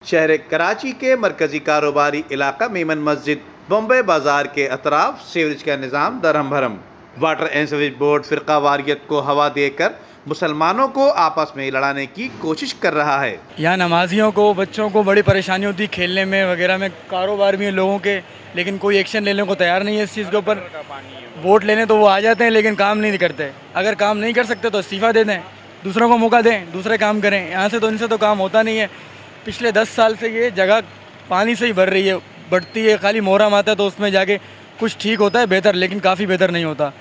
शहर कराची के मरकजी कारोबारी इलाका मेमन मस्जिद बम्बई बाजार के अतराफ सीवरेज का निज़ाम दरहम भरम। वाटर एंड सीवरेज बोर्ड फिरका वारियत को हवा देकर मुसलमानों को आपस में लड़ाने की कोशिश कर रहा है। यहाँ नमाजियों को, बच्चों को बड़ी परेशानी होती है खेलने में वगैरह में, कारोबार भी है लोगों के, लेकिन कोई एक्शन लेने को तैयार नहीं है इस चीज़ के ऊपर। वोट लेने तो वो आ जाते हैं लेकिन काम नहीं करते। अगर काम नहीं कर सकते तो इस्तीफ़ा दे दें, दूसरों को मौका दें, दूसरे काम करें। यहाँ से तो इनसे तो काम होता नहीं है। पिछले 10 साल से ये जगह पानी से ही भर रही है, बढ़ती है। खाली मोहर्रम आता है तो उसमें जाके कुछ ठीक होता है बेहतर, लेकिन काफ़ी बेहतर नहीं होता।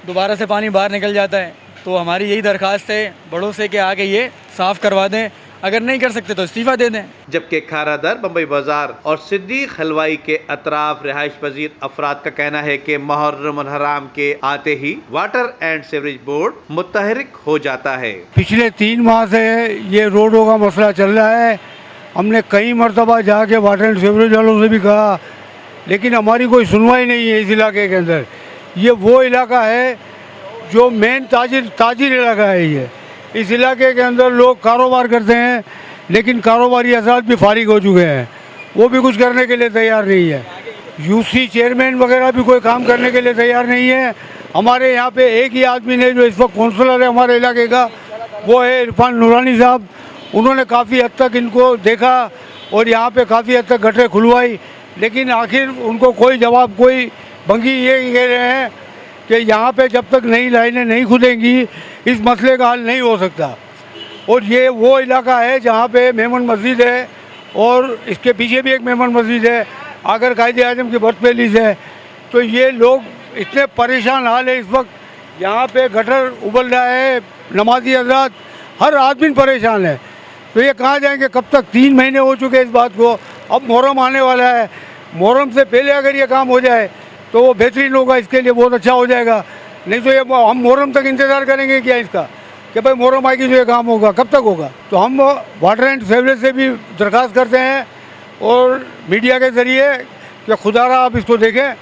दोबारा से पानी बाहर निकल जाता है। तो हमारी यही दरख्वास्त है बड़ों से कि आगे ये साफ़ करवा दें, अगर नहीं कर सकते तो इस्तीफ़ा दे दें। जबकि खारादर, बम्बई बाजार और सिद्दीक हलवाई के अतराफ रिहाइश पजीर अफराद का कहना है कि मुहर्रम और हराम के आते ही वाटर एंड सीवरेज बोर्ड मुतहरिक हो जाता है। पिछले 3 माह से ये रोडों का मसला चल रहा है। हमने कई मरतबा जाके वाटर एंड सीवरेज वालों से भी कहा, लेकिन हमारी कोई सुनवाई नहीं है। इस इलाके के अंदर ये वो इलाका है जो मेन ताजिर इलाका है। ये इस इलाके के अंदर लोग कारोबार करते हैं, लेकिन कारोबारी हज़रात भी फारिग हो चुके हैं, वो भी कुछ करने के लिए तैयार नहीं है। यूसी चेयरमैन वगैरह भी कोई काम करने के लिए तैयार नहीं है। हमारे यहाँ पे एक ही आदमी ने जो इस वक्त काउंसलर है हमारे इलाके का, वो है इरफान नूरानी साहब। उन्होंने काफ़ी हद तक इनको देखा और यहाँ पे काफ़ी हद तक गटरें खुलवाई, लेकिन आखिर उनको कोई जवाब, कोई भंगी ये कह रहे हैं कि यहाँ पे जब तक नई लाइनें नहीं खुलेंगी इस मसले का हल नहीं हो सकता। और ये वो इलाका है जहाँ पे मेमन मस्जिद है और इसके पीछे भी एक मेमन मस्जिद है, आगर कायदे आज़म की बर्थ पैलेस है। तो ये लोग इतने परेशान हाल है इस वक्त। यहाँ पे गटर उबल रहा है, नमाजी हजरात, हर आदमी परेशान है। तो ये कहाँ जाएंगे, कब तक? 3 महीने हो चुके हैं इस बात को। अब मुहर्रम आने वाला है, मुहर्रम से पहले अगर ये काम हो जाए तो वो बेहतरीन होगा, इसके लिए बहुत अच्छा हो जाएगा। नहीं तो ये हम मुहर्रम तक इंतज़ार करेंगे क्या इसका, कि भाई मुहर्रम आएगी तो ये काम होगा, कब तक होगा? तो हम वाटर एंड सीवरेज से भी दरख्वास्त करते हैं और मीडिया के ज़रिए कि खुदारा आप इसको देखें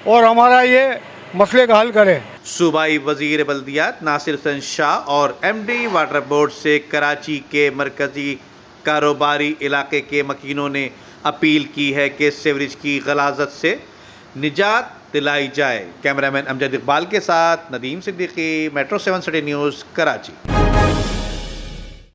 और हमारा ये मसले का हल करें। सूबाई वजीर बल्दियात नासिर हसन शाह और MD वाटर बोर्ड से कराची के मरकजी कारोबारी इलाके के मकीनों ने अपील की है कि सीवरेज की गलाजत से निजात दिलाई जाए। कैमरामैन अमजद इकबाल के साथ Nadeem Siddiqui, metro 7 city news, Karachi.